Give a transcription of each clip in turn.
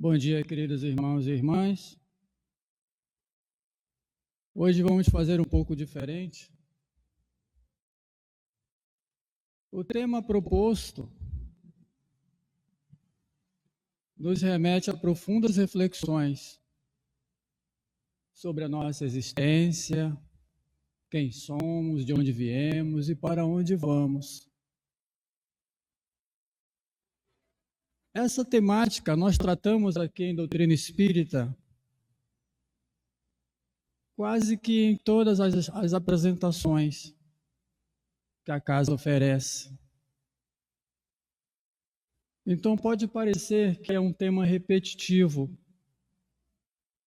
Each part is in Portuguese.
Bom dia, queridos irmãos e irmãs. Hoje vamos fazer um pouco diferente. O tema proposto nos remete a profundas reflexões sobre a nossa existência, quem somos, de onde viemos e para onde vamos. Essa temática nós tratamos aqui em Doutrina Espírita quase que em todas as apresentações que a casa oferece. Então pode parecer que é um tema repetitivo,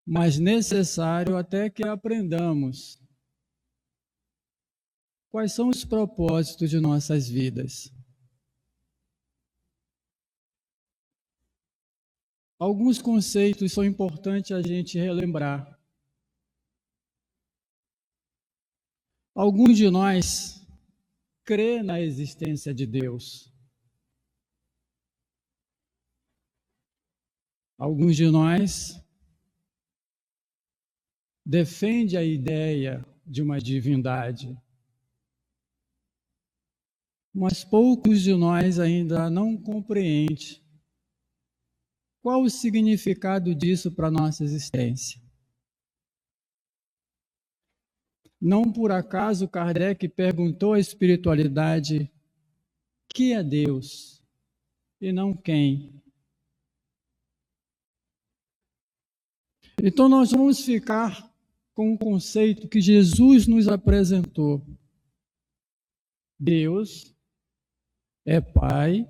mas necessário até que aprendamos quais são os propósitos de nossas vidas. Alguns conceitos são importantes a gente relembrar. Alguns de nós crê na existência de Deus. Alguns de nós defende a ideia de uma divindade. Mas poucos de nós ainda não compreendem qual o significado disso para a nossa existência. Não por acaso Kardec perguntou à espiritualidade que é Deus e não quem. Então nós vamos ficar com um conceito que Jesus nos apresentou. Deus é Pai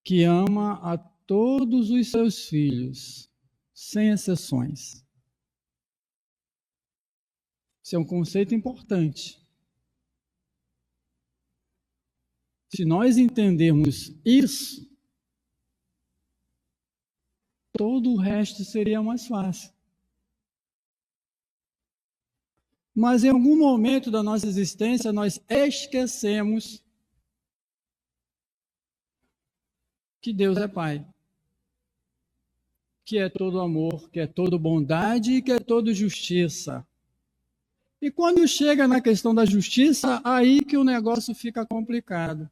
que ama a todos os seus filhos, sem exceções. Esse é um conceito importante. Se nós entendermos isso, todo o resto seria mais fácil. Mas em algum momento da nossa existência, nós esquecemos que Deus é Pai, que é todo amor, que é todo bondade e que é todo justiça. E quando chega na questão da justiça, aí que o negócio fica complicado.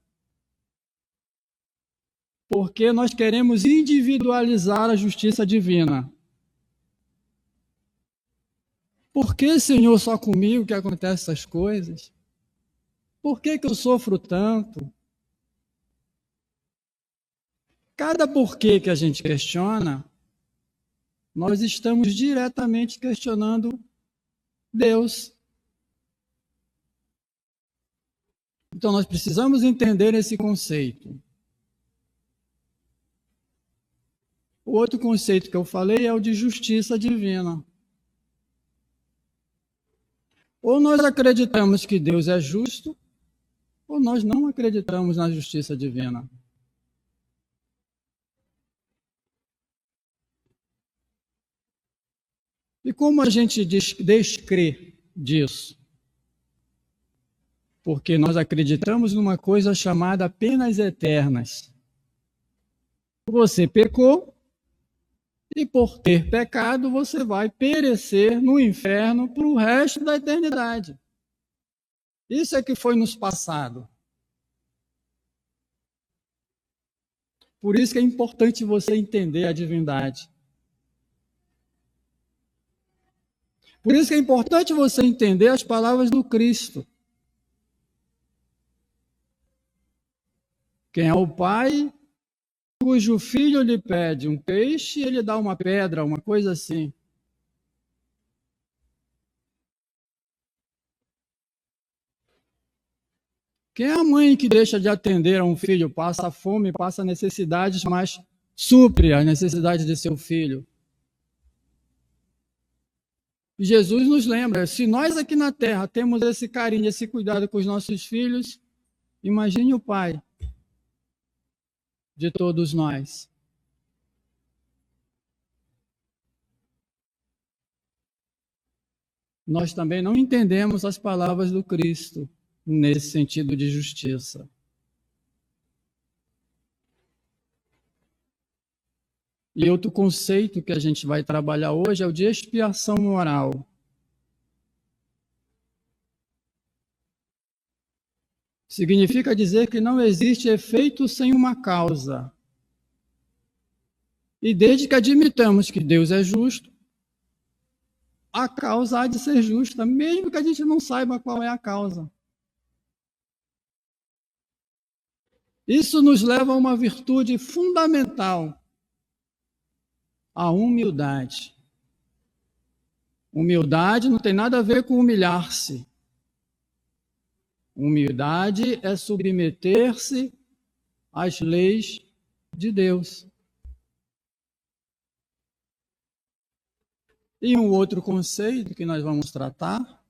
Porque nós queremos individualizar a justiça divina. Por que, Senhor, só comigo que acontecem essas coisas? Por que eu sofro tanto? Cada porquê que a gente questiona, nós estamos diretamente questionando Deus. Então nós precisamos entender esse conceito. O outro conceito que eu falei é o de justiça divina. Ou nós acreditamos que Deus é justo, ou nós não acreditamos na justiça divina. E como a gente descrê disso? Porque nós acreditamos numa coisa chamada penas eternas. Você pecou, e por ter pecado, você vai perecer no inferno para o resto da eternidade. Isso é que foi nos passado. Por isso que é importante você entender a divindade. Por isso que é importante você entender as palavras do Cristo. Quem é o Pai cujo filho lhe pede um peixe, ele dá uma pedra, uma coisa assim. Quem é a mãe que deixa de atender a um filho, passa fome, passa necessidades, mas supre as necessidades de seu filho? E Jesus nos lembra, se nós aqui na Terra temos esse carinho, esse cuidado com os nossos filhos, imagine o Pai de todos nós. Nós também não entendemos as palavras do Cristo nesse sentido de justiça. E outro conceito que a gente vai trabalhar hoje é o de expiação moral. Significa dizer que não existe efeito sem uma causa. E desde que admitamos que Deus é justo, a causa há de ser justa, mesmo que a gente não saiba qual é a causa. Isso nos leva a uma virtude fundamental, a humildade. Humildade não tem nada a ver com humilhar-se. Humildade é submeter-se às leis de Deus. E um outro conceito que nós vamos tratar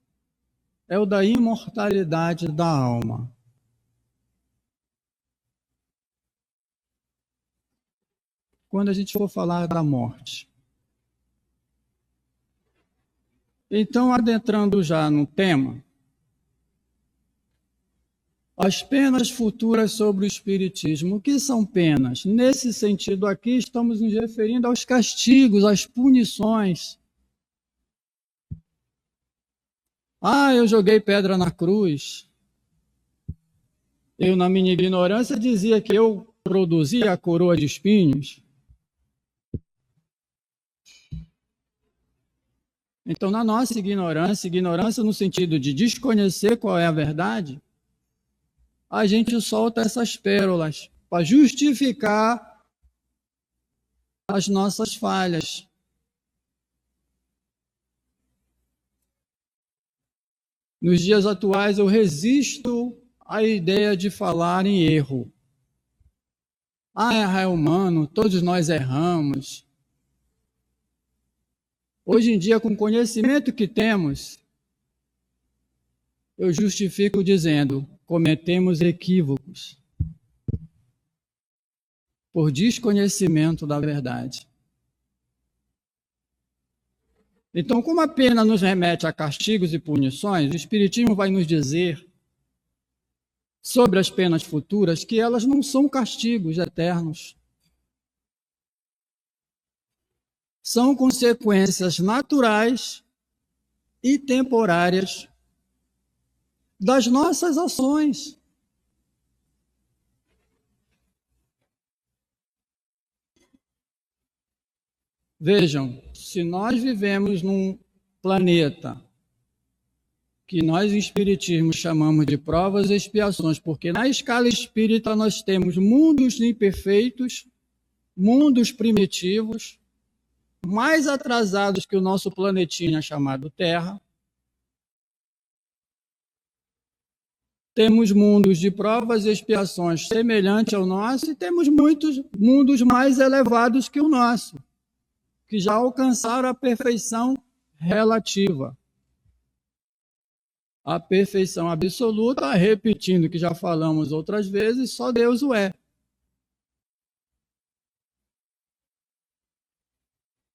é o da imortalidade da alma. Quando a gente for falar da morte. Então, adentrando já no tema, as penas futuras sobre o Espiritismo. O que são penas? Nesse sentido aqui, estamos nos referindo aos castigos, às punições. Eu joguei pedra na cruz. Eu, na minha ignorância, dizia que eu produzia a coroa de espinhos. Então, na nossa ignorância no sentido de desconhecer qual é a verdade, a gente solta essas pérolas para justificar as nossas falhas. Nos dias atuais, eu resisto à ideia de falar em erro. Errar é humano, todos nós erramos. Hoje em dia, com o conhecimento que temos, eu justifico dizendo: cometemos equívocos por desconhecimento da verdade. Então, como a pena nos remete a castigos e punições, o Espiritismo vai nos dizer sobre as penas futuras que elas não são castigos eternos. São consequências naturais e temporárias das nossas ações. Vejam, se nós vivemos num planeta que nós em Espiritismo chamamos de provas e expiações, porque na escala espírita nós temos mundos imperfeitos, mundos primitivos, mais atrasados que o nosso planetinha chamado Terra. Temos mundos de provas e expiações semelhantes ao nosso e temos muitos mundos mais elevados que o nosso, que já alcançaram a perfeição relativa. A perfeição absoluta, repetindo o que já falamos outras vezes, só Deus o é.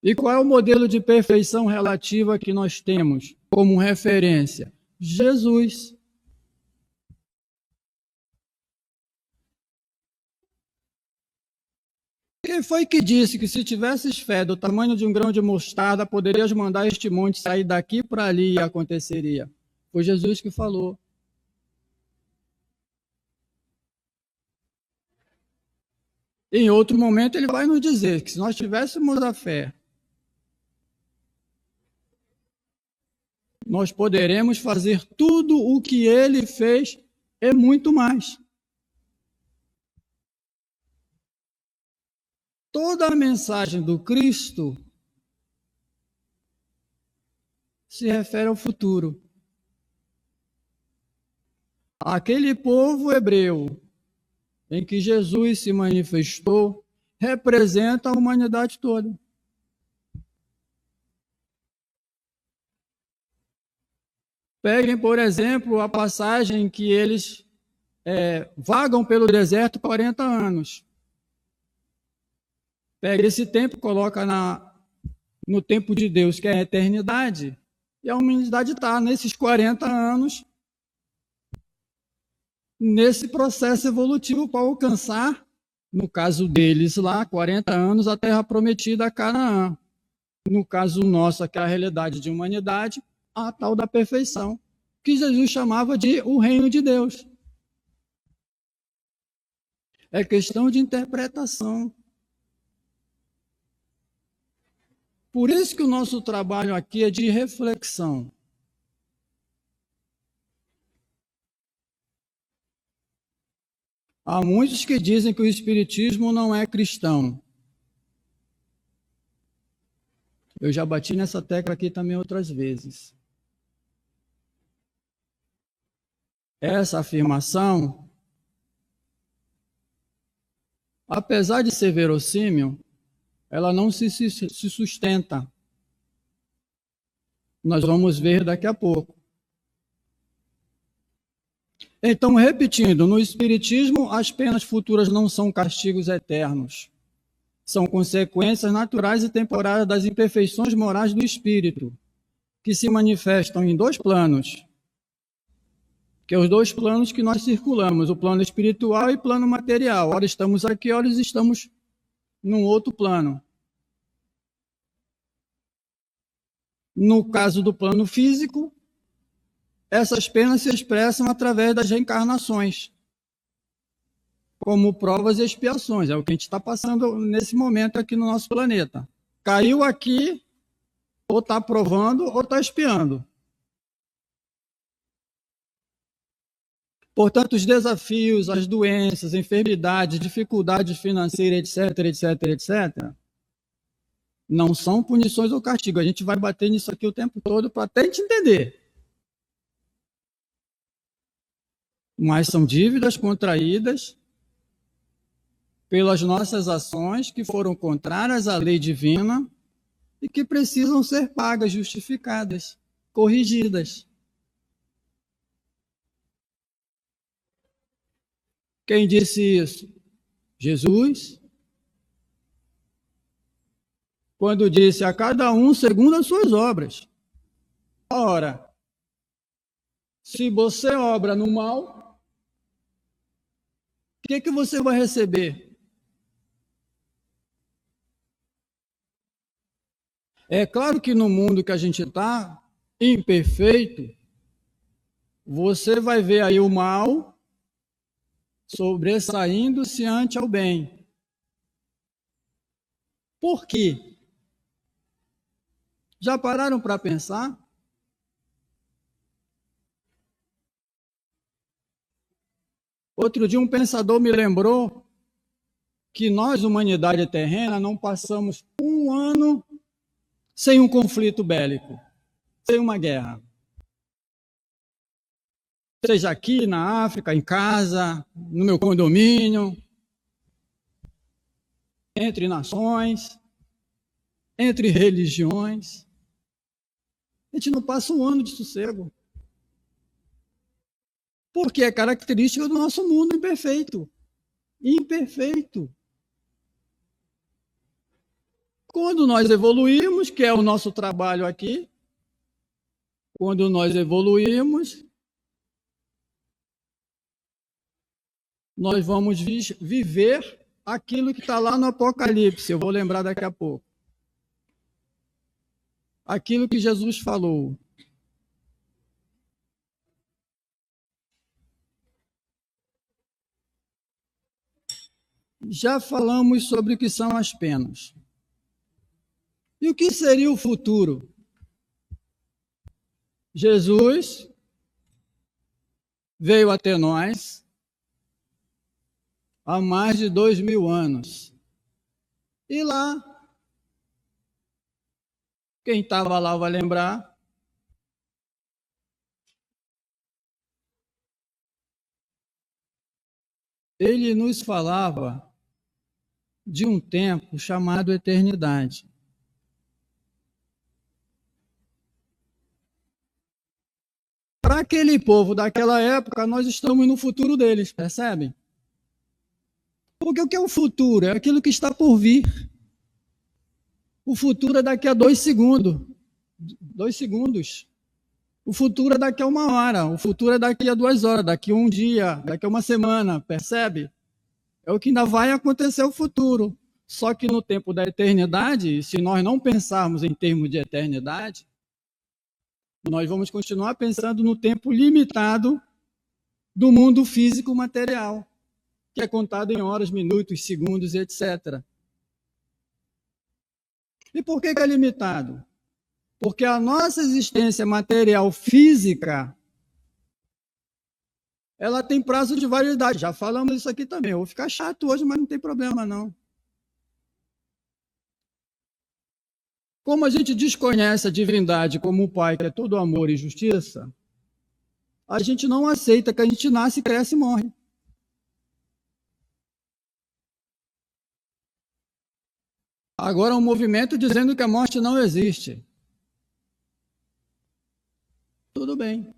E qual é o modelo de perfeição relativa que nós temos como referência? Jesus. Quem foi que disse que se tivesses fé do tamanho de um grão de mostarda, poderias mandar este monte sair daqui para ali e aconteceria? Foi Jesus que falou. Em outro momento ele vai nos dizer que se nós tivéssemos a fé, nós poderemos fazer tudo o que ele fez e muito mais. Toda a mensagem do Cristo se refere ao futuro. Aquele povo hebreu em que Jesus se manifestou representa a humanidade toda. Peguem, por exemplo, a passagem que eles vagam pelo deserto 40 anos. Pega esse tempo, coloca no tempo de Deus, que é a eternidade, e a humanidade está nesses 40 anos, nesse processo evolutivo para alcançar No caso deles lá, 40 anos, a terra prometida a Canaã. No caso nosso, que é a realidade de humanidade, a tal da perfeição, que Jesus chamava de o reino de Deus. É questão de interpretação. Por isso que o nosso trabalho aqui é de reflexão. Há muitos que dizem que o Espiritismo não é cristão. Eu já bati nessa tecla aqui também outras vezes. Essa afirmação, apesar de ser verossímil, ela não se sustenta. Nós vamos ver daqui a pouco. Então, repetindo, no Espiritismo, as penas futuras não são castigos eternos. São consequências naturais e temporárias das imperfeições morais do espírito, que se manifestam em dois planos, que é os dois planos que nós circulamos, o plano espiritual e o plano material. Ora estamos aqui, ora estamos num outro plano. No caso do plano físico, essas penas se expressam através das reencarnações, como provas e expiações. É o que a gente está passando nesse momento aqui no nosso planeta. Caiu aqui, ou está provando, ou está expiando. Portanto, os desafios, as doenças, enfermidades, dificuldades financeiras, etc., não são punições ou castigo. A gente vai bater nisso aqui o tempo todo para até a gente entender. Mas são dívidas contraídas pelas nossas ações que foram contrárias à lei divina e que precisam ser pagas, justificadas, corrigidas. Quem disse isso? Jesus, quando disse a cada um segundo as suas obras. Ora, se você obra no mal, o que você vai receber? É claro que no mundo que a gente está, imperfeito, você vai ver aí o mal sobressaindo-se ante ao bem. Por quê? Já pararam para pensar? Outro dia um pensador me lembrou que nós, humanidade terrena, não passamos um ano sem um conflito bélico, sem uma guerra. Seja aqui na África, em casa, no meu condomínio, entre nações, entre religiões. A gente não passa um ano de sossego. Porque é característica do nosso mundo imperfeito. Imperfeito. Quando nós evoluímos, que é o nosso trabalho aqui, quando nós evoluímos, nós vamos viver aquilo que está lá no Apocalipse. Eu vou lembrar daqui a pouco. Aquilo que Jesus falou. Já falamos sobre o que são as penas. E o que seria o futuro? Jesus veio até nós há mais de 2000 anos. E lá, quem estava lá vai lembrar, ele nos falava de um tempo chamado eternidade. Para aquele povo daquela época, nós estamos no futuro deles, percebem? Porque o que é o futuro? É aquilo que está por vir. O futuro é daqui a 2 segundos. 2 segundos. O futuro é daqui a 1 hora. O futuro é daqui a 2 horas, daqui a um dia, daqui a uma semana, percebe? É o que ainda vai acontecer no futuro. Só que no tempo da eternidade, se nós não pensarmos em termos de eternidade, nós vamos continuar pensando no tempo limitado do mundo físico material, que é contado em horas, minutos, segundos, etc. E por que é limitado? Porque a nossa existência material física, ela tem prazo de validade. Já falamos isso aqui também. Eu vou ficar chato hoje, mas não tem problema não. Como a gente desconhece a divindade como o Pai, que é todo amor e justiça, a gente não aceita que a gente nasce, cresce e morre. Agora um movimento dizendo que a morte não existe. Tudo bem.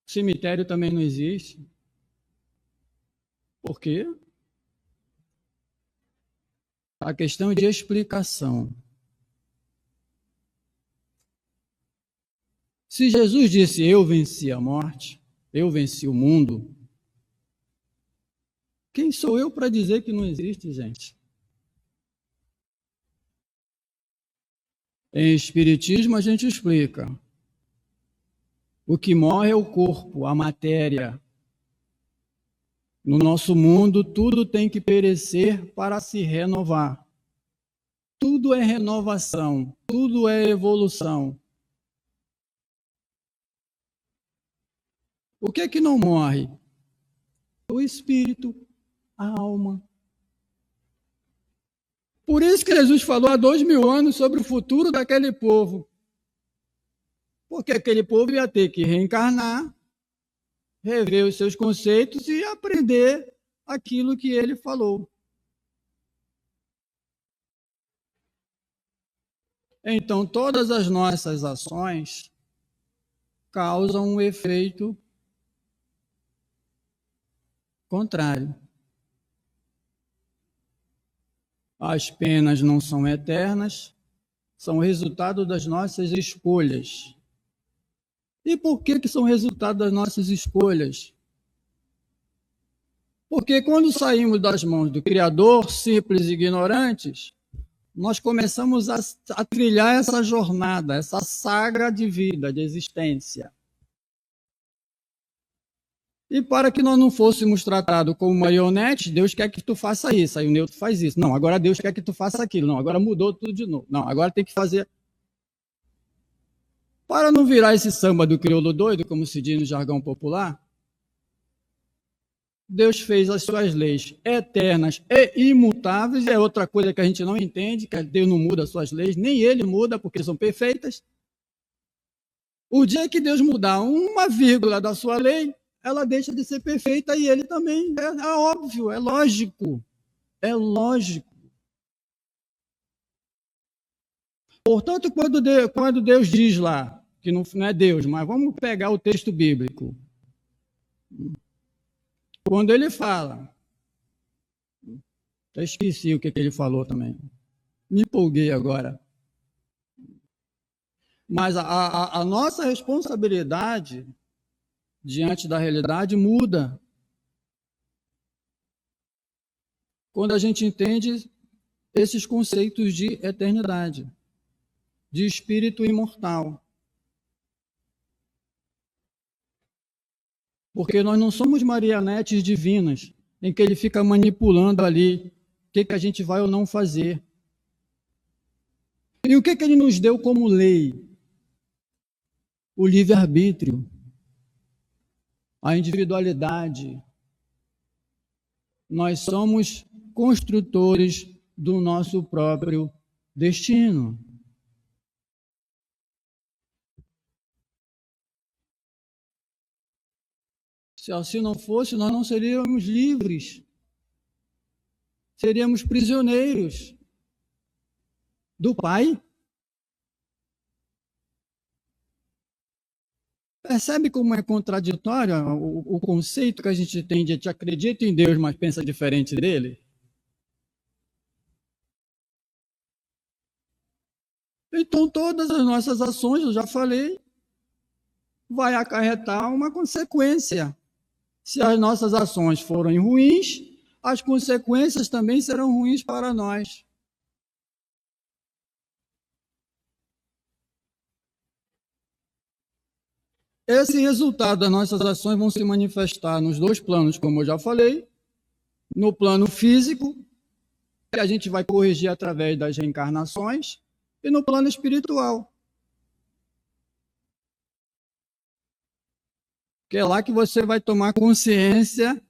Cemitério também não existe. Por quê? A questão de explicação. Se Jesus disse, eu venci a morte, eu venci o mundo, quem sou eu para dizer que não existe, gente? Em Espiritismo a gente explica. O que morre é o corpo, a matéria. No nosso mundo, tudo tem que perecer para se renovar. Tudo é renovação, tudo é evolução. O que é que não morre? O espírito, a alma. Por isso que Jesus falou há 2000 anos sobre o futuro daquele povo. Porque aquele povo ia ter que reencarnar, rever os seus conceitos e aprender aquilo que ele falou. Então, todas as nossas ações causam um efeito contrário. As penas não são eternas, são resultado das nossas escolhas. E por que são resultado das nossas escolhas? Porque quando saímos das mãos do Criador, simples e ignorantes, nós começamos a trilhar essa jornada, essa saga de vida, de existência. E para que nós não fôssemos tratados como marionetes, Deus quer que tu faça isso, aí o neutro faz isso. Não, agora Deus quer que tu faça aquilo. Não, agora mudou tudo de novo. Não, agora tem que fazer... Para não virar esse samba do crioulo doido, como se diz no jargão popular, Deus fez as suas leis eternas e imutáveis, é outra coisa que a gente não entende, que Deus não muda as suas leis, nem ele muda, porque são perfeitas. O dia que Deus mudar uma vírgula da sua lei, ela deixa de ser perfeita e ele também. É óbvio, é lógico. É lógico. Portanto, quando Deus diz lá, que não é Deus, mas vamos pegar o texto bíblico. Quando ele fala, eu esqueci o que ele falou também, me empolguei agora. Mas a nossa responsabilidade diante da realidade muda quando a gente entende esses conceitos de eternidade, de espírito imortal. Porque nós não somos marionetes divinas, em que ele fica manipulando ali o que a gente vai ou não fazer. E o que ele nos deu como lei? O livre-arbítrio, a individualidade. Nós somos construtores do nosso próprio destino. Se assim não fosse, nós não seríamos livres. Seríamos prisioneiros do Pai. Percebe como é contraditório o conceito que a gente tem de acredita em Deus, mas pensa diferente dele? Então, todas as nossas ações, eu já falei, vai acarretar uma consequência. Se as nossas ações forem ruins, as consequências também serão ruins para nós. Esse resultado das nossas ações vão se manifestar nos dois planos, como eu já falei, no plano físico, que a gente vai corrigir através das reencarnações, e no plano espiritual, que é lá que você vai tomar consciência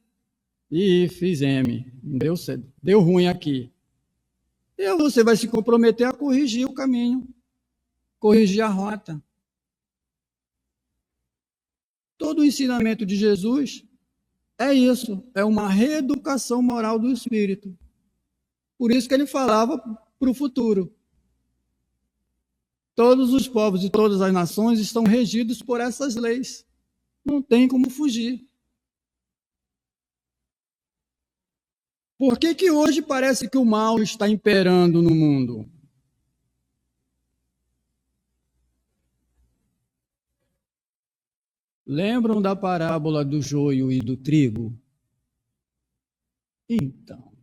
e fiz M, não deu certo, deu ruim aqui. E você vai se comprometer a corrigir o caminho, corrigir a rota. Todo o ensinamento de Jesus é isso, é uma reeducação moral do espírito. Por isso que ele falava para o futuro. Todos os povos e todas as nações estão regidos por essas leis. Não tem como fugir. Por que hoje parece que o mal está imperando no mundo? Lembram da parábola do joio e do trigo? Então,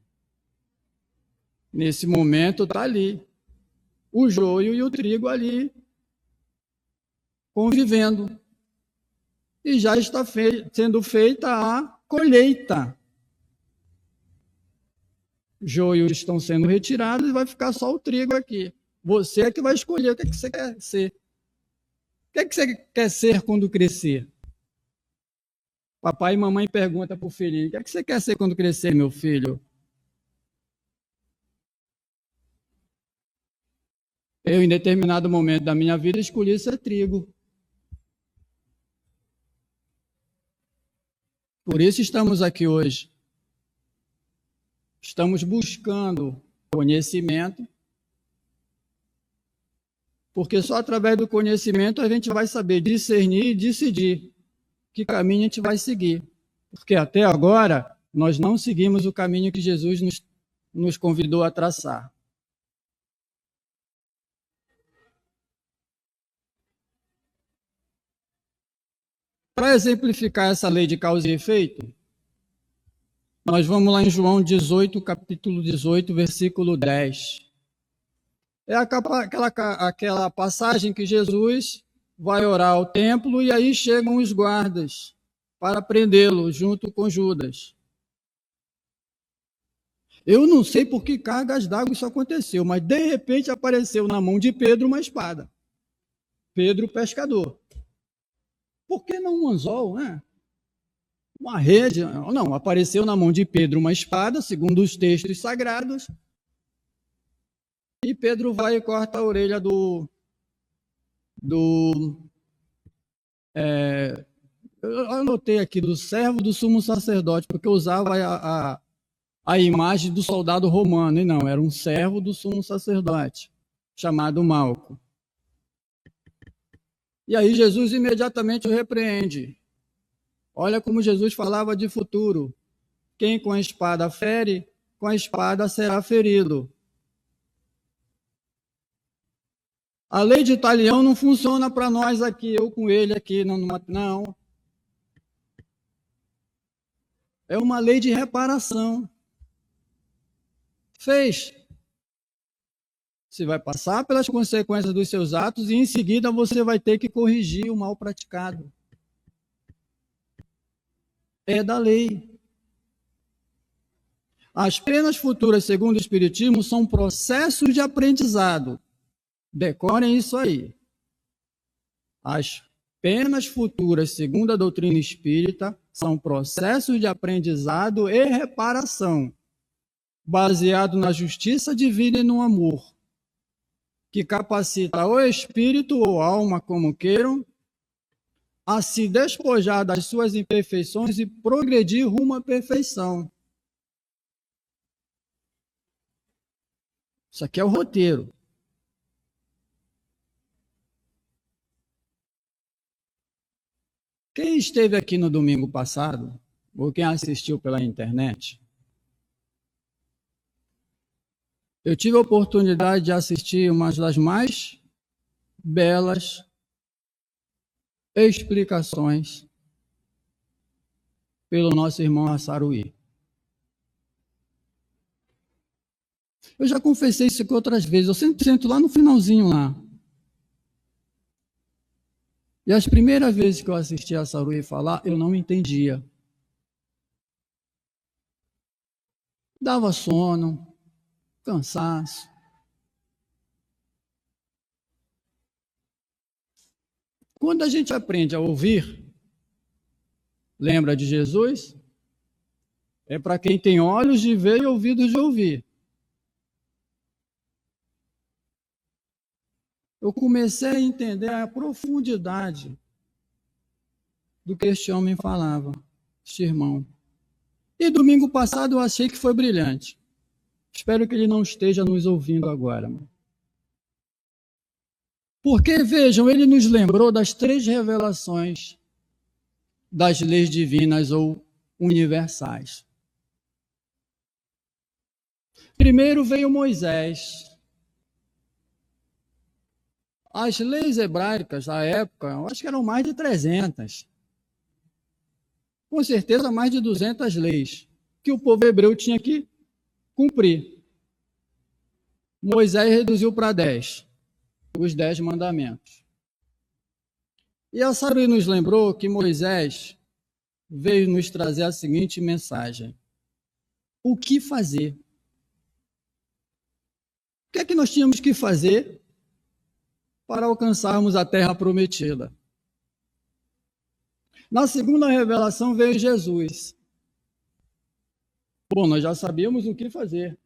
nesse momento está ali, o joio e o trigo ali, convivendo. E já está sendo feita a colheita. Joios estão sendo retirados e vai ficar só o trigo aqui. Você é que vai escolher o que você quer ser. O que você quer ser quando crescer? Papai e mamãe perguntam para o filhinho: o que você quer ser quando crescer, meu filho? Eu, em determinado momento da minha vida, escolhi ser trigo. Por isso estamos aqui hoje. Estamos buscando conhecimento, porque só através do conhecimento a gente vai saber discernir e decidir que caminho a gente vai seguir. Porque até agora nós não seguimos o caminho que Jesus nos convidou a traçar. Para exemplificar essa lei de causa e efeito, nós vamos lá em João 18, capítulo 18, versículo 10. É aquela passagem que Jesus vai orar ao templo e aí chegam os guardas para prendê-lo junto com Judas. Eu não sei por que cargas d'água isso aconteceu, mas de repente apareceu na mão de Pedro uma espada. Pedro, pescador. Por que não um anzol, né? Uma rede? Não, apareceu na mão de Pedro uma espada, segundo os textos sagrados, e Pedro vai e corta a orelha eu anotei aqui, do servo do sumo sacerdote, porque eu usava a imagem do soldado romano, e não, era um servo do sumo sacerdote, chamado Malco. E aí Jesus imediatamente o repreende. Olha como Jesus falava de futuro. Quem com a espada fere, com a espada será ferido. A lei de Italião não funciona para nós aqui, eu com ele aqui, não. É uma lei de reparação. Fez. Você vai passar pelas consequências dos seus atos e em seguida você vai ter que corrigir o mal praticado. É da lei. As penas futuras, segundo o Espiritismo, são processos de aprendizado. Decorem isso aí. As penas futuras, segundo a doutrina espírita, são processos de aprendizado e reparação, baseado na justiça divina e no amor, que capacita o espírito ou alma, como queiram, a se despojar das suas imperfeições e progredir rumo à perfeição. Isso aqui é o roteiro. Quem esteve aqui no domingo passado, ou quem assistiu pela internet, eu tive a oportunidade de assistir uma das mais belas explicações pelo nosso irmão Assaruí. Eu já confessei isso aqui outras vezes, eu sempre sento lá no finalzinho lá. E as primeiras vezes que eu assisti a Assaruí falar, eu não entendia. Dava sono, cansaço. Quando a gente aprende a ouvir, lembra de Jesus? É para quem tem olhos de ver e ouvidos de ouvir. Eu comecei a entender a profundidade do que este homem falava, este irmão. E domingo passado eu achei que foi brilhante. Espero que ele não esteja nos ouvindo agora. Porque, vejam, ele nos lembrou das 3 revelações das leis divinas ou universais. Primeiro veio Moisés. As leis hebraicas da época, eu acho que eram mais de 300. Com certeza mais de 200 leis que o povo hebreu tinha que cumprir. Moisés reduziu para 10, os 10 mandamentos. E a Saruí nos lembrou que Moisés veio nos trazer a seguinte mensagem: o que fazer? O que é que nós tínhamos que fazer para alcançarmos a terra prometida? Na segunda revelação veio Jesus. Bom, nós já sabíamos o que fazer.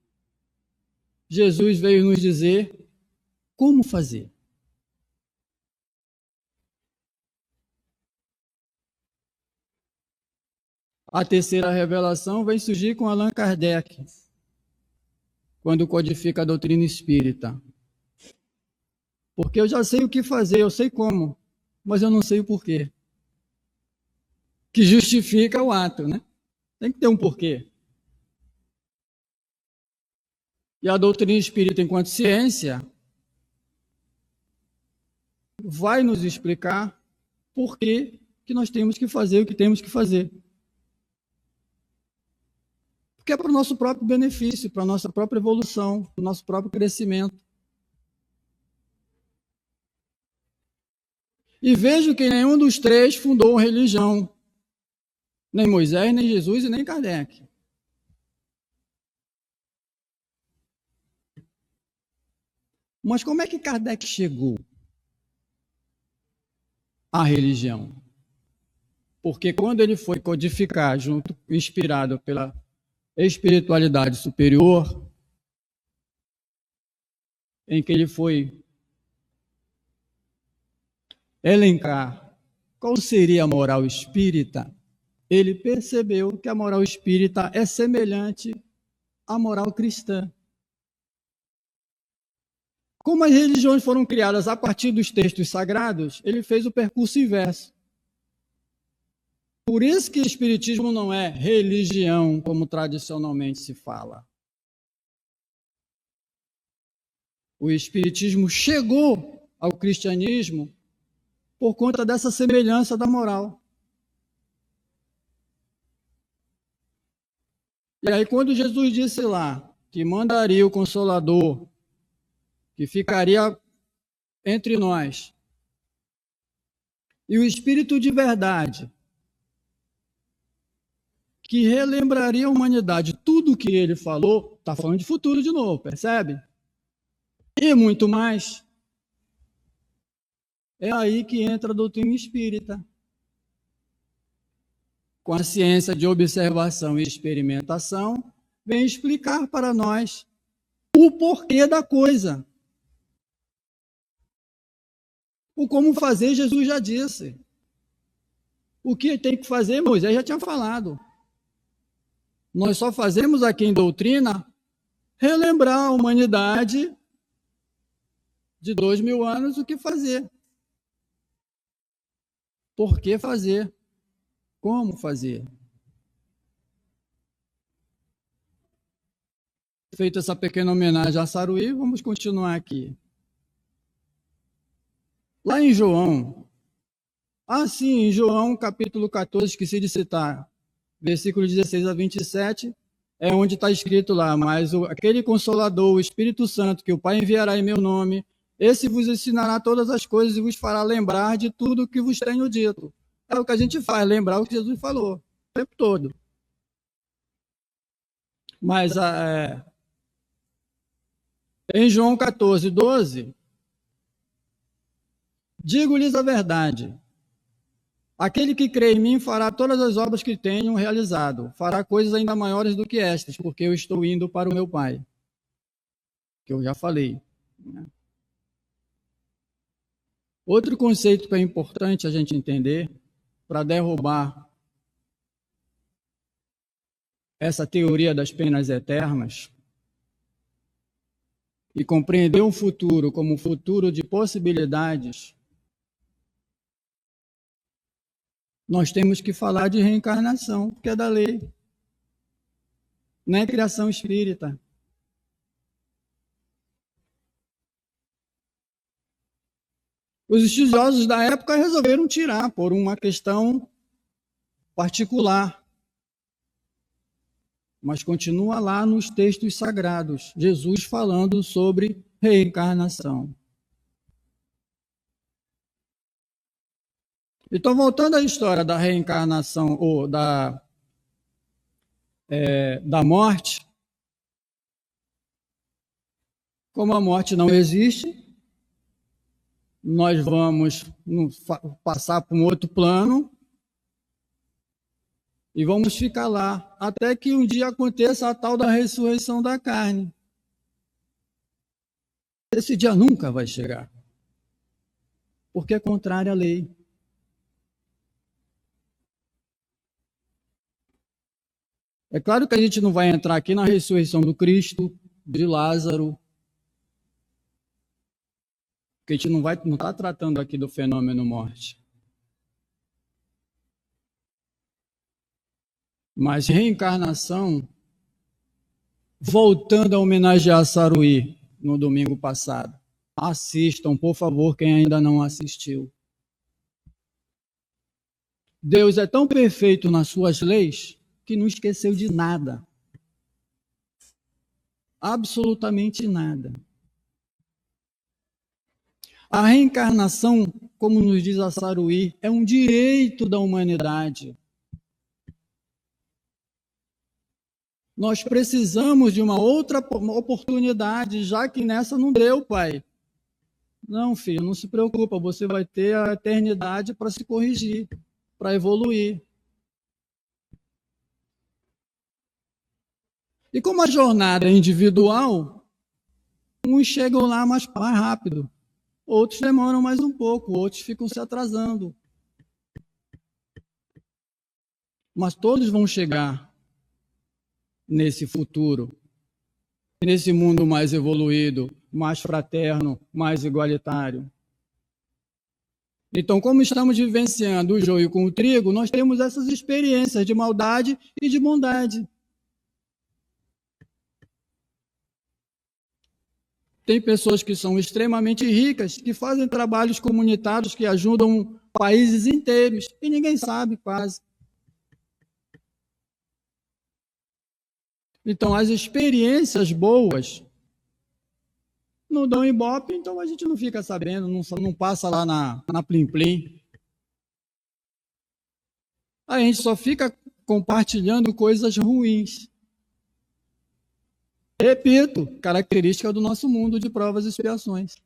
Jesus veio nos dizer como fazer. A terceira revelação vem surgir com Allan Kardec, quando codifica a doutrina espírita. Porque eu já sei o que fazer, eu sei como, mas eu não sei o porquê. Que justifica o ato, né? Tem que ter um porquê. E a doutrina espírita, enquanto ciência, vai nos explicar por que nós temos que fazer o que temos que fazer. Porque é para o nosso próprio benefício, para a nossa própria evolução, para o nosso próprio crescimento. E vejo que nenhum dos 3 fundou uma religião. Nem Moisés, nem Jesus e nem Kardec. Mas como é que Kardec chegou à religião? Porque quando ele foi codificar, inspirado pela espiritualidade superior, em que ele foi elencar qual seria a moral espírita, ele percebeu que a moral espírita é semelhante à moral cristã. Como as religiões foram criadas a partir dos textos sagrados, ele fez o percurso inverso. Por isso que o espiritismo não é religião, como tradicionalmente se fala. O espiritismo chegou ao cristianismo por conta dessa semelhança da moral. E aí, quando Jesus disse lá que mandaria o Consolador, que ficaria entre nós, e o Espírito de verdade, que relembraria a humanidade tudo o que ele falou, está falando de futuro de novo, percebe? E muito mais. É aí que entra a doutrina espírita. Com a ciência de observação e experimentação, vem explicar para nós o porquê da coisa. O como fazer, Jesus já disse. O que tem que fazer, Moisés já tinha falado. Nós só fazemos aqui em doutrina relembrar a humanidade de 2000 anos o que fazer. Por que fazer? Como fazer? Feita essa pequena homenagem a Saruí, vamos continuar aqui. Lá em João, em João capítulo 14, esqueci de citar, versículo 16 a 27, é onde está escrito lá, mas aquele Consolador, o Espírito Santo, que o Pai enviará em meu nome, esse vos ensinará todas as coisas e vos fará lembrar de tudo o que vos tenho dito. É o que a gente faz, lembrar o que Jesus falou, o tempo todo. Mas em João 14, 12, digo-lhes a verdade, aquele que crê em mim fará todas as obras que tenho realizado, fará coisas ainda maiores do que estas, porque eu estou indo para o meu Pai, que eu já falei. Outro conceito que é importante a gente entender, para derrubar essa teoria das penas eternas e compreender o futuro como um futuro de possibilidades, nós temos que falar de reencarnação, que é da lei. Não é criação espírita. Os estudiosos da época resolveram tirar por uma questão particular. Mas continua lá nos textos sagrados, Jesus falando sobre reencarnação. Então, voltando à história da reencarnação ou da morte, como a morte não existe, nós vamos passar para um outro plano e vamos ficar lá, até que um dia aconteça a tal da ressurreição da carne. Esse dia nunca vai chegar, porque é contrário à lei. É claro que a gente não vai entrar aqui na ressurreição do Cristo, de Lázaro, porque a gente não está tratando aqui do fenômeno morte. Mas reencarnação, voltando a homenagear Saruí no domingo passado, assistam, por favor, quem ainda não assistiu. Deus é tão perfeito nas suas leis que não esqueceu de nada. Absolutamente nada. A reencarnação, como nos diz a Saruí, é um direito da humanidade. Nós precisamos de uma outra oportunidade, já que nessa não deu, pai. Não, filho, não se preocupa, você vai ter a eternidade para se corrigir, para evoluir. E como a jornada é individual, uns chegam lá mais rápido, outros demoram mais um pouco, outros ficam se atrasando. Mas todos vão chegar nesse futuro, nesse mundo mais evoluído, mais fraterno, mais igualitário. Então, como estamos vivenciando o joio com o trigo, nós temos essas experiências de maldade e de bondade. Tem pessoas que são extremamente ricas, que fazem trabalhos comunitários que ajudam países inteiros, e ninguém sabe quase. Então, as experiências boas não dão ibope, então a gente não fica sabendo, não passa lá na Plim Plim. A gente só fica compartilhando coisas ruins. Repito, característica do nosso mundo de provas e expiações.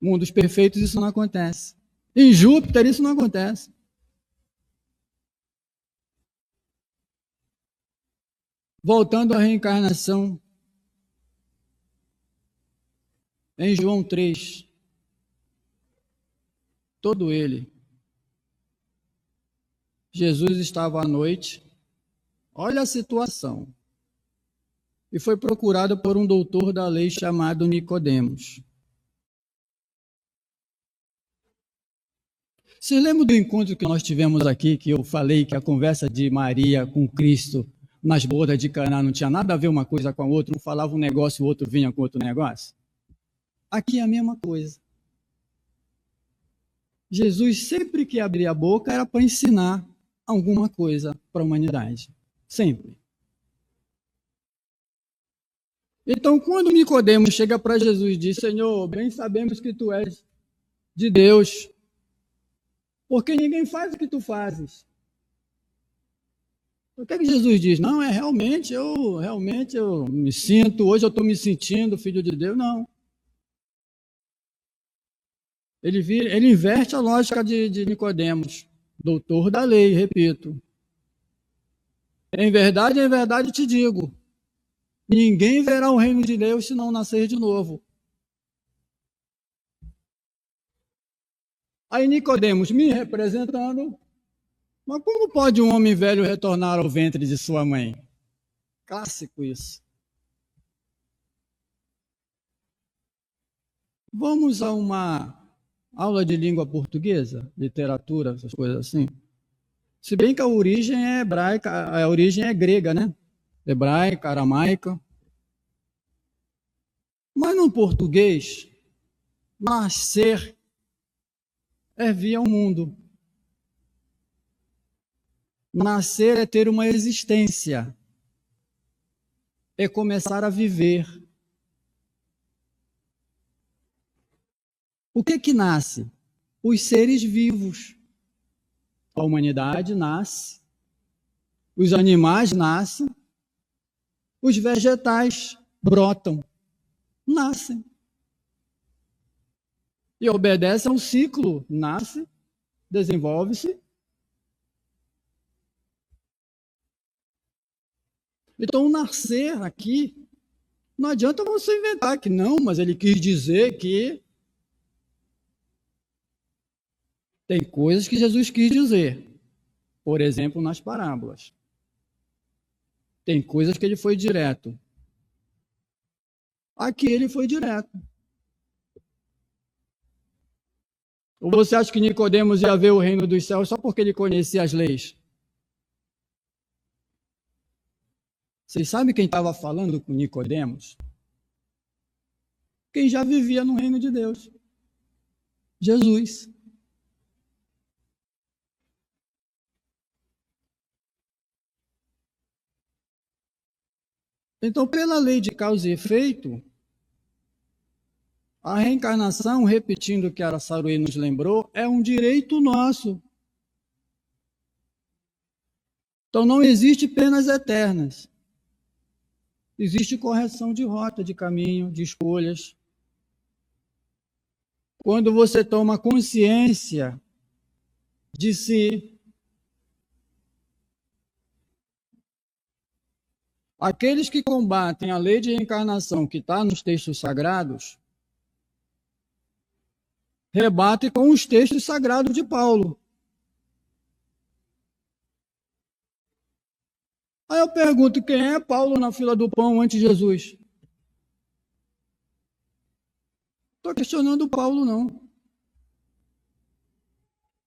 Mundos perfeitos, isso não acontece. Em Júpiter, isso não acontece. Voltando à reencarnação, em João 3, todo ele, Jesus estava à noite, olha a situação, e foi procurado por um doutor da lei chamado Nicodemos. Vocês lembram do encontro que nós tivemos aqui, que eu falei que a conversa de Maria com Cristo nas bodas de Caná não tinha nada a ver uma coisa com a outra, um falava um negócio, o outro vinha com outro negócio? Aqui é a mesma coisa. Jesus, sempre que abria a boca, era para ensinar alguma coisa para a humanidade. Sempre. Então, quando Nicodemos chega para Jesus e diz: Senhor, bem sabemos que tu és de Deus, porque ninguém faz o que tu fazes. O que é que Jesus diz? Não, realmente eu me sinto, hoje eu estou me sentindo filho de Deus. Não. Ele inverte a lógica de Nicodemos, doutor da lei, repito. Em verdade te digo, ninguém verá o reino de Deus se não nascer de novo. Aí Nicodemos me representando, mas como pode um homem velho retornar ao ventre de sua mãe? Clássico isso. Vamos a uma aula de língua portuguesa, literatura, essas coisas assim. Se bem que a origem é hebraica, a origem é grega, né? Hebraica, aramaica. Mas no português, nascer é vir ao mundo. Nascer é ter uma existência. É começar a viver. O que nasce? Os seres vivos. A humanidade nasce, os animais nascem, os vegetais brotam, nascem. E obedece a um ciclo, nasce, desenvolve-se. Então, nascer aqui, não adianta você inventar que não, mas ele quis dizer que tem coisas que Jesus quis dizer. Por exemplo, nas parábolas. Tem coisas que ele foi direto. Aqui ele foi direto. Ou você acha que Nicodemos ia ver o reino dos céus só porque ele conhecia as leis? Vocês sabem quem estava falando com Nicodemos? Quem já vivia no reino de Deus. Jesus. Então, pela lei de causa e efeito, a reencarnação, repetindo o que a Saruê nos lembrou, é um direito nosso. Então, não existe penas eternas. Existe correção de rota, de caminho, de escolhas. Quando você toma consciência de si, aqueles que combatem a lei de reencarnação que está nos textos sagrados, rebatem com os textos sagrados de Paulo. Aí eu pergunto, quem é Paulo na fila do pão antes de Jesus? Estou questionando Paulo, não.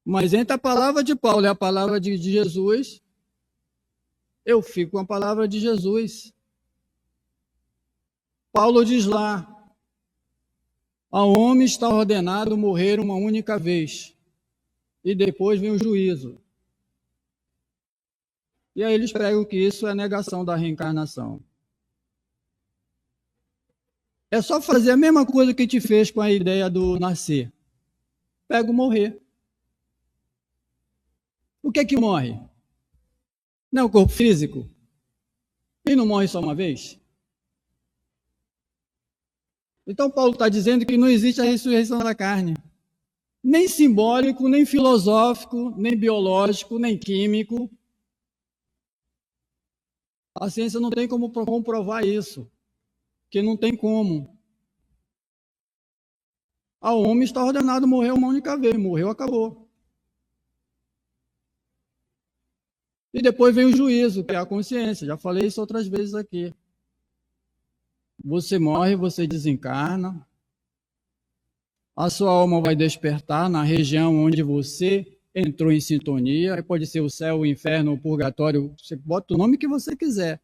Mas entre a palavra de Paulo e a palavra de Jesus, eu fico com a palavra de Jesus. Paulo diz lá, ao homem está ordenado morrer uma única vez, e depois vem o juízo. E aí eles pregam que isso é negação da reencarnação. É só fazer a mesma coisa que te fez com a ideia do nascer. Pega o morrer. O que é que morre? Não é o corpo físico? E não morre só uma vez? Então Paulo está dizendo que não existe a ressurreição da carne. Nem simbólico, nem filosófico, nem biológico, nem químico. A ciência não tem como comprovar isso. Que não tem como. Ao homem está ordenado morrer uma única vez. Morreu, acabou. E depois vem o juízo, que é a consciência. Já falei isso outras vezes aqui. Você morre, você desencarna. A sua alma vai despertar na região onde você entrou em sintonia. Aí pode ser o céu, o inferno, o purgatório. Você bota o nome que você quiser.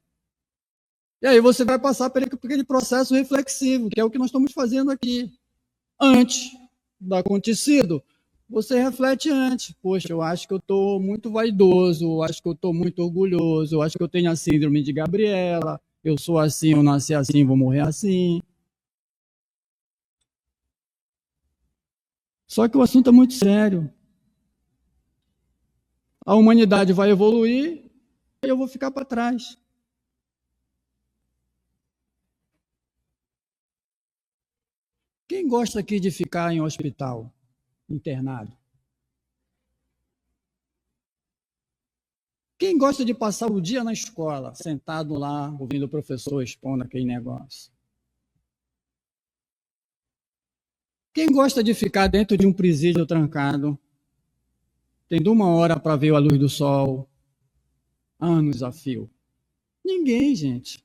E aí você vai passar por aquele processo reflexivo, que é o que nós estamos fazendo aqui. Antes do acontecido, você reflete antes. Poxa, eu acho que eu estou muito vaidoso, eu acho que eu estou muito orgulhoso, eu acho que eu tenho a síndrome de Gabriela, eu sou assim, eu nasci assim, vou morrer assim. Só que o assunto é muito sério. A humanidade vai evoluir e eu vou ficar para trás. Quem gosta aqui de ficar em hospital, internado? Quem gosta de passar o dia na escola, sentado lá, ouvindo o professor expondo aquele negócio? Quem gosta de ficar dentro de um presídio trancado, tendo 1 hora para ver a luz do sol, anos a fio? Ninguém, gente.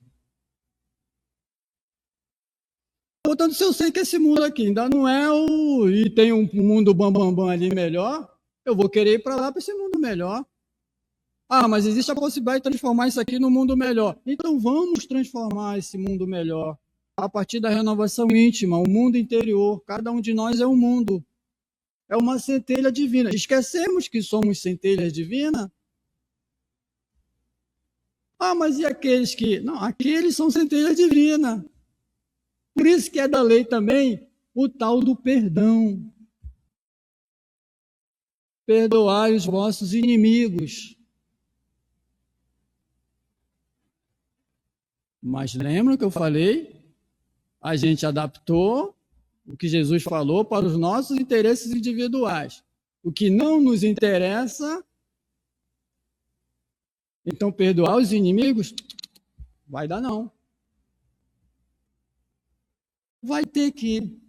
Portanto, se eu sei que esse mundo aqui ainda não é o. E tem um mundo bambambam bam, bam ali melhor, eu vou querer ir para lá para esse mundo melhor. Ah, mas existe a possibilidade de transformar isso aqui num mundo melhor. Então vamos transformar esse mundo melhor a partir da renovação íntima, o mundo interior. Cada um de nós é um mundo. É uma centelha divina. Esquecemos que somos centelhas divinas? Ah, mas e aqueles que. Não, aqueles são centelhas divinas. Por isso que é da lei também o tal do perdão. Perdoai os vossos inimigos. Mas lembra que eu falei? A gente adaptou o que Jesus falou para os nossos interesses individuais. O que não nos interessa, então perdoar os inimigos, vai dar não. Vai ter que.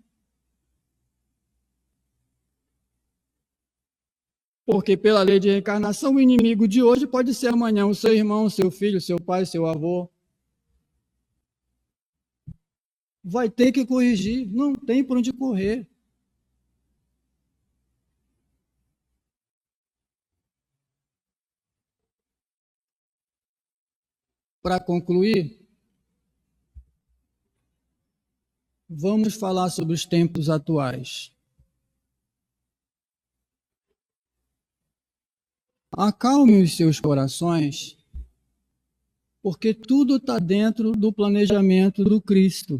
Porque pela lei de reencarnação, o inimigo de hoje pode ser amanhã o seu irmão, o seu filho, o seu pai, o seu avô. Vai ter que corrigir, não tem por onde correr. Para concluir, vamos falar sobre os tempos atuais. Acalme os seus corações, porque tudo está dentro do planejamento do Cristo.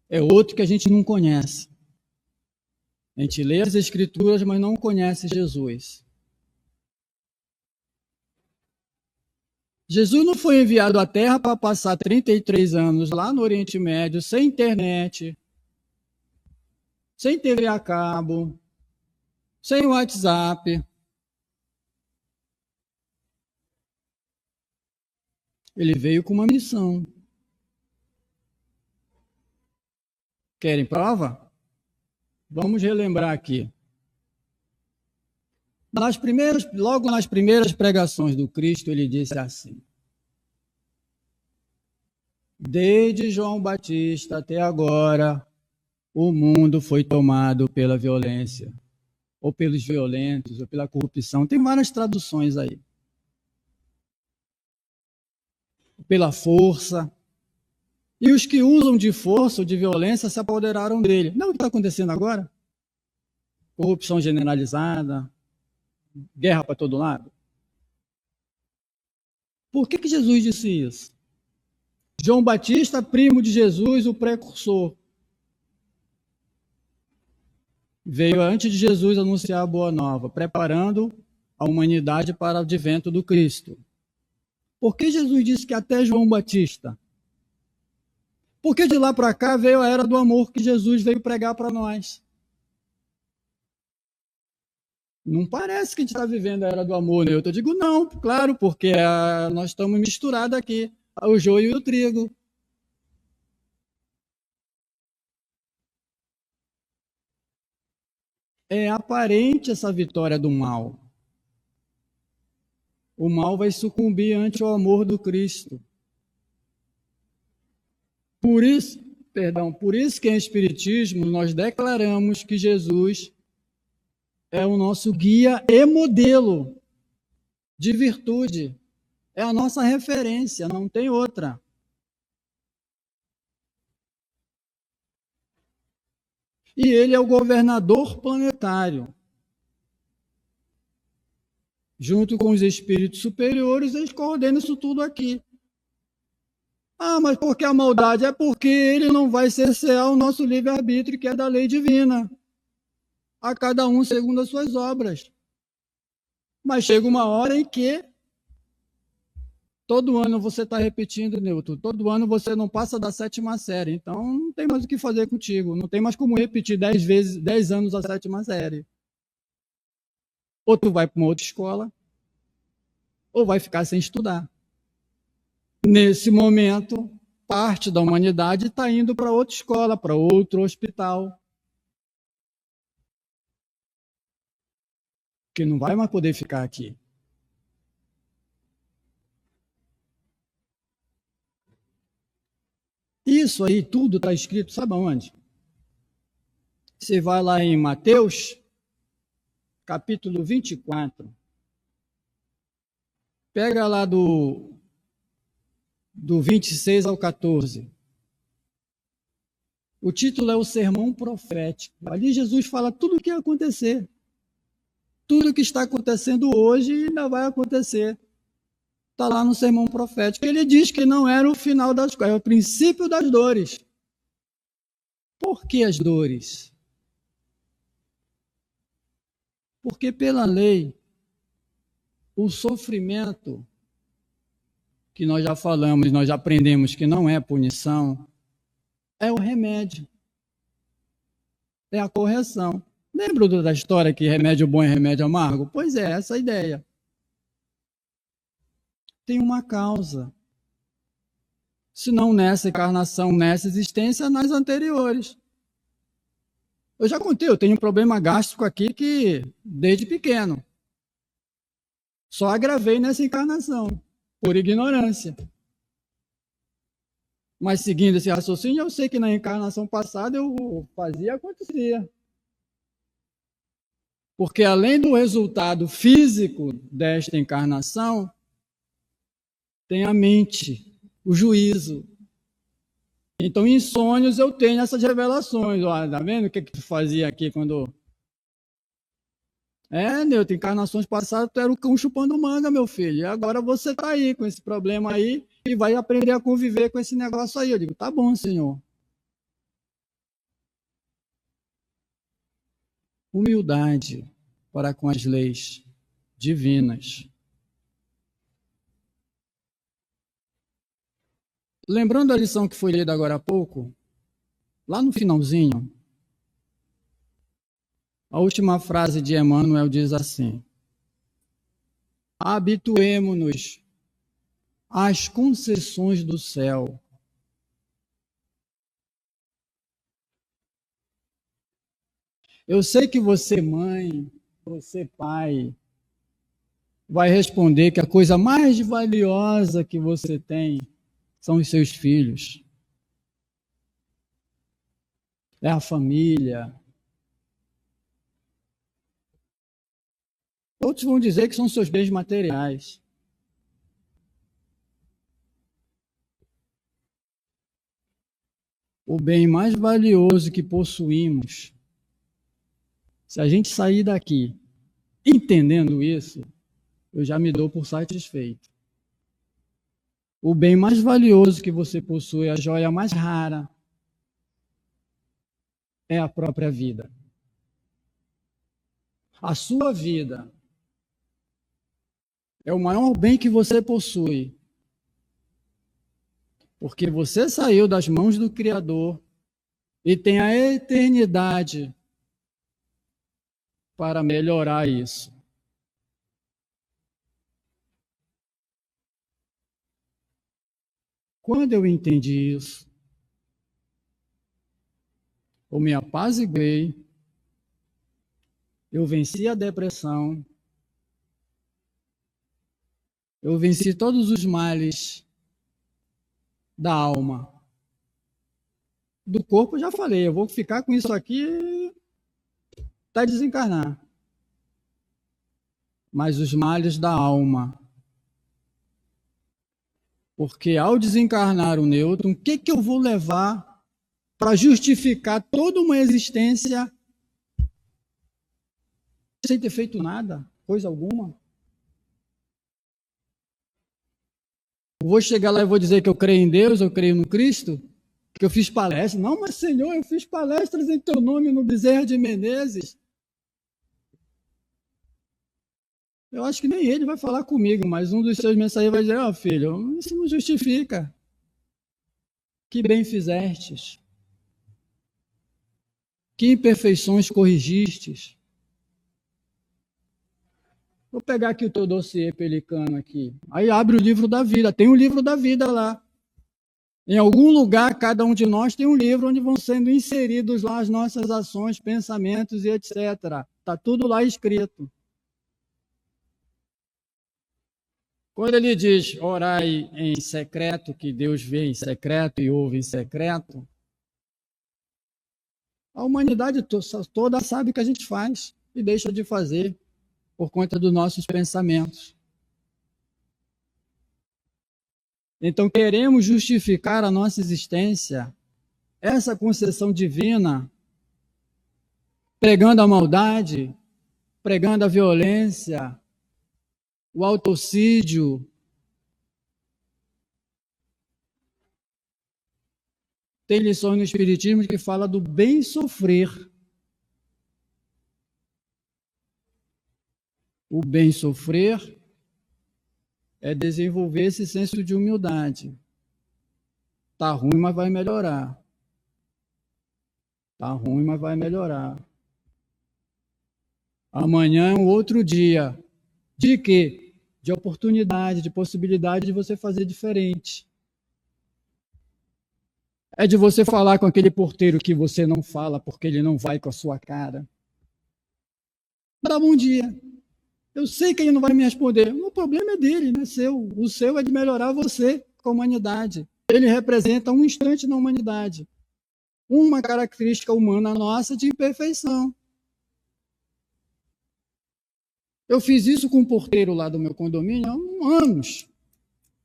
É outro que a gente não conhece. A gente lê as Escrituras, mas não conhece Jesus. Jesus não foi enviado à Terra para passar 33 anos lá no Oriente Médio, sem internet, sem TV a cabo, sem WhatsApp. Ele veio com uma missão. Querem prova? Vamos relembrar aqui. Logo nas primeiras pregações do Cristo, ele disse assim: desde João Batista até agora, o mundo foi tomado pela violência, ou pelos violentos, ou pela corrupção. Tem várias traduções aí. Pela força. E os que usam de força ou de violência se apoderaram dele. Não é o que está acontecendo agora? Corrupção generalizada, guerra para todo lado. Por que Jesus disse isso? João Batista, primo de Jesus, o precursor. Veio antes de Jesus anunciar a boa nova, preparando a humanidade para o advento do Cristo. Por que Jesus disse que até João Batista? Porque de lá para cá veio a era do amor que Jesus veio pregar para nós. Não parece que a gente está vivendo a era do amor, né? Eu digo não, claro, porque nós estamos misturados aqui, o joio e o trigo. É aparente essa vitória do mal. O mal vai sucumbir ante o amor do Cristo. Por isso que em Espiritismo nós declaramos que Jesus é o nosso guia e modelo de virtude. É a nossa referência, não tem outra. E ele é o governador planetário. Junto com os espíritos superiores, eles coordenam isso tudo aqui. Ah, mas por que a maldade? É porque ele não vai cercear o nosso livre-arbítrio, que é da lei divina. A cada um segundo as suas obras. Mas chega uma hora em que todo ano você está repetindo, Newton. Todo ano você não passa da 7ª série. Então não tem mais o que fazer contigo. Não tem mais como repetir 10 anos a 7ª série. Ou tu vai para uma outra escola, ou vai ficar sem estudar. Nesse momento, parte da humanidade está indo para outra escola, para outro hospital. Que não vai mais poder ficar aqui. Isso aí tudo está escrito, sabe aonde? Você vai lá em Mateus, capítulo 24. Pega lá do 26 ao 14. O título é o Sermão Profético. Ali Jesus fala tudo o que ia acontecer. Tudo o que está acontecendo hoje ainda vai acontecer. Está lá no Sermão Profético. Ele diz que não era o final das coisas, é o princípio das dores. Por que as dores? Porque pela lei, o sofrimento, que nós já falamos, nós já aprendemos que não é punição, é o remédio. É a correção. Lembra da história que remédio bom é remédio amargo? Pois é, essa é a ideia. Tem uma causa. Se não nessa encarnação, nessa existência, nas anteriores. Eu já contei, eu tenho um problema gástrico aqui que, desde pequeno, só agravei nessa encarnação, por ignorância. Mas seguindo esse raciocínio, eu sei que na encarnação passada eu fazia acontecia. Porque além do resultado físico desta encarnação, tem a mente, o juízo. Então, em sonhos, eu tenho essas revelações. Olha, tá vendo o que tu fazia aqui quando... Newton, encarnações passadas, tu era o cão chupando manga, meu filho. E agora você tá aí com esse problema aí e vai aprender a conviver com esse negócio aí. Eu digo, tá bom, senhor. Humildade para com as leis divinas. Lembrando a lição que foi lida agora há pouco, lá no finalzinho, a última frase de Emmanuel diz assim: habituemo-nos às concessões do céu. Eu sei que você, mãe, você, pai, vai responder que a coisa mais valiosa que você tem são os seus filhos. É a família. Outros vão dizer que são seus bens materiais. O bem mais valioso que possuímos, se a gente sair daqui entendendo isso, eu já me dou por satisfeito. O bem mais valioso que você possui, a joia mais rara, é a própria vida. A sua vida é o maior bem que você possui, porque você saiu das mãos do Criador e tem a eternidade para melhorar isso. Quando eu entendi isso, eu me apaziguei, eu venci a depressão, eu venci todos os males da alma. Do corpo, eu já falei, eu vou ficar com isso aqui até desencarnar. Mas os males da alma. Porque ao desencarnar o Newton, o que eu vou levar para justificar toda uma existência sem ter feito nada, coisa alguma. Eu vou chegar lá e vou dizer que eu creio em Deus, eu creio no Cristo, que eu fiz palestra. Não, mas Senhor, eu fiz palestras em teu nome no Bezerra de Menezes. Eu acho que nem ele vai falar comigo, mas um dos seus mensageiros vai dizer, filho, isso não justifica. Que bem fizestes. Que imperfeições corrigistes. Vou pegar aqui o teu dossiê pelicano aqui. Aí abre o livro da vida. Tem um livro da vida lá. Em algum lugar, cada um de nós tem um livro onde vão sendo inseridos lá as nossas ações, pensamentos e etc. Está tudo lá escrito. Quando ele diz orai em secreto, que Deus vê em secreto e ouve em secreto, a humanidade toda sabe o que a gente faz e deixa de fazer por conta dos nossos pensamentos. Então, queremos justificar a nossa existência, essa concessão divina, pregando a maldade, pregando a violência, o autocídio. Tem lições no Espiritismo que fala do bem sofrer. O bem sofrer é desenvolver esse senso de humildade. Tá ruim, mas vai melhorar. Tá ruim, mas vai melhorar. Amanhã é um outro dia. De quê? De oportunidade, de possibilidade de você fazer diferente. É de você falar com aquele porteiro que você não fala porque ele não vai com a sua cara. Dá bom dia. Eu sei que ele não vai me responder. O problema é dele, não é seu. O seu é de melhorar você com a humanidade. Ele representa um instante na humanidade. Uma característica humana nossa de imperfeição. Eu fiz isso com um porteiro lá do meu condomínio há anos.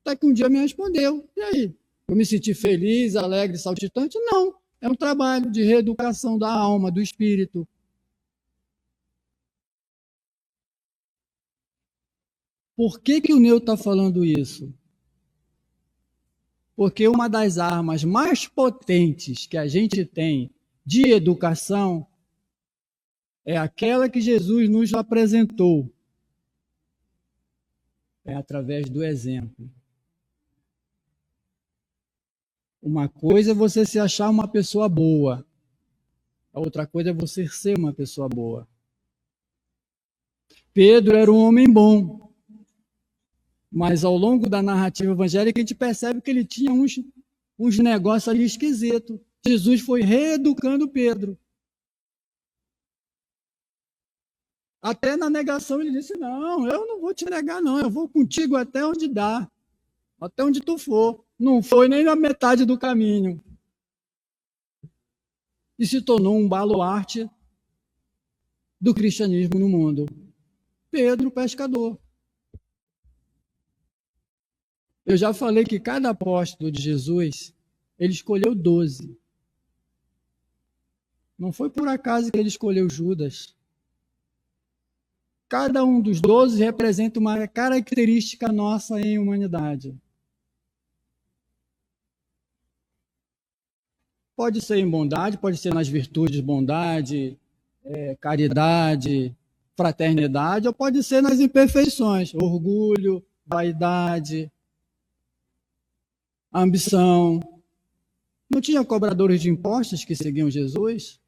Até que um dia me respondeu. E aí? Eu me senti feliz, alegre, saltitante? Não. É um trabalho de reeducação da alma, do espírito. Por que o Neu está falando isso? Porque uma das armas mais potentes que a gente tem de educação é aquela que Jesus nos apresentou. É através do exemplo. Uma coisa é você se achar uma pessoa boa. A outra coisa é você ser uma pessoa boa. Pedro era um homem bom. Mas ao longo da narrativa evangélica a gente percebe que ele tinha uns negócios ali esquisitos. Jesus foi reeducando Pedro. Até na negação ele disse, não, eu não vou te negar não, eu vou contigo até onde dá, até onde tu for. Não foi nem na metade do caminho. E se tornou um baluarte do cristianismo no mundo. Pedro, pescador. Eu já falei que cada apóstolo de Jesus, ele escolheu 12. Não foi por acaso que ele escolheu Judas. Cada um dos 12 representa uma característica nossa em humanidade. Pode ser em bondade, pode ser nas virtudes, bondade, caridade, fraternidade, ou pode ser nas imperfeições, orgulho, vaidade, ambição. Não tinha cobradores de impostos que seguiam Jesus?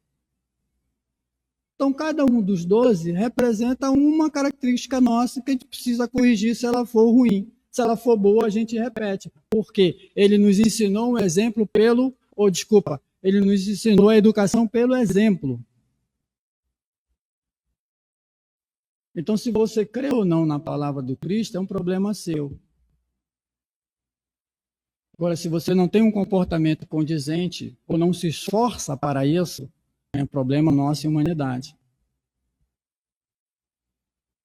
Então, cada um dos 12 representa uma característica nossa que a gente precisa corrigir se ela for ruim. Se ela for boa, a gente repete. Porque ele nos ensinou um exemplo ele nos ensinou a educação pelo exemplo. Então, se você crê ou não na palavra do Cristo, é um problema seu. Agora, se você não tem um comportamento condizente ou não se esforça para isso, é um problema nosso em humanidade.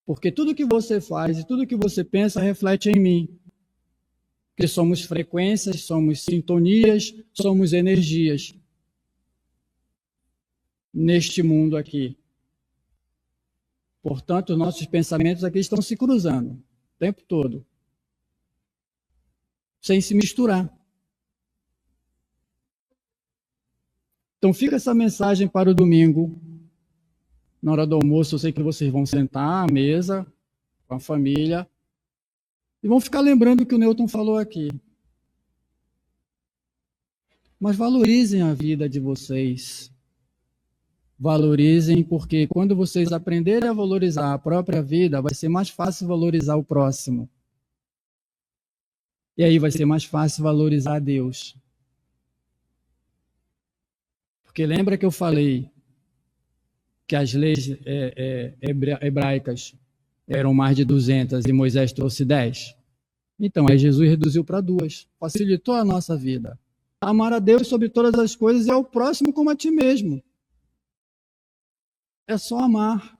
Porque tudo que você faz e tudo que você pensa reflete em mim. Porque somos frequências, somos sintonias, somos energias. neste mundo aqui. Portanto, nossos pensamentos aqui estão se cruzando o tempo todo, sem se misturar. Então, fica essa mensagem para o domingo. Na hora do almoço, eu sei que vocês vão sentar à mesa com a família e vão ficar lembrando o que o Newton falou aqui. Mas valorizem a vida de vocês. Valorizem, porque quando vocês aprenderem a valorizar a própria vida, vai ser mais fácil valorizar o próximo. E aí vai ser mais fácil valorizar a Deus. Porque lembra que eu falei que as leis hebraicas eram mais de 200 e Moisés trouxe 10? Então, aí Jesus reduziu para 2. Facilitou a nossa vida. Amar a Deus sobre todas as coisas e ao próximo como a ti mesmo. É só amar.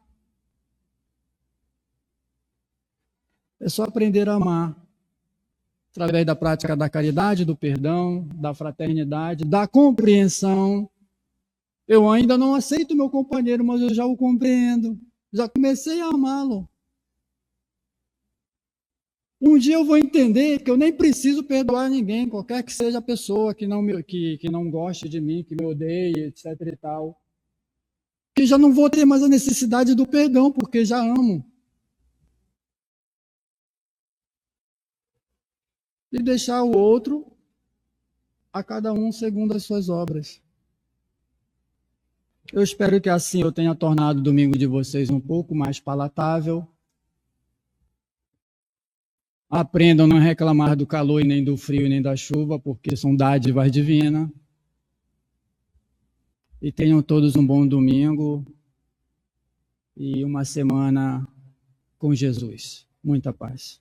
É só aprender a amar. Através da prática da caridade, do perdão, da fraternidade, da compreensão. Eu ainda não aceito meu companheiro, mas eu já o compreendo. Já comecei a amá-lo. Um dia eu vou entender que eu nem preciso perdoar ninguém, qualquer que seja a pessoa que não goste de mim, que me odeie, etc. e tal. Que já não vou ter mais a necessidade do perdão, porque já amo. E deixar o outro a cada um segundo as suas obras. Eu espero que assim eu tenha tornado o domingo de vocês um pouco mais palatável. Aprendam a não reclamar do calor e nem do frio e nem da chuva, porque são dádivas divinas. E tenham todos um bom domingo e uma semana com Jesus. Muita paz.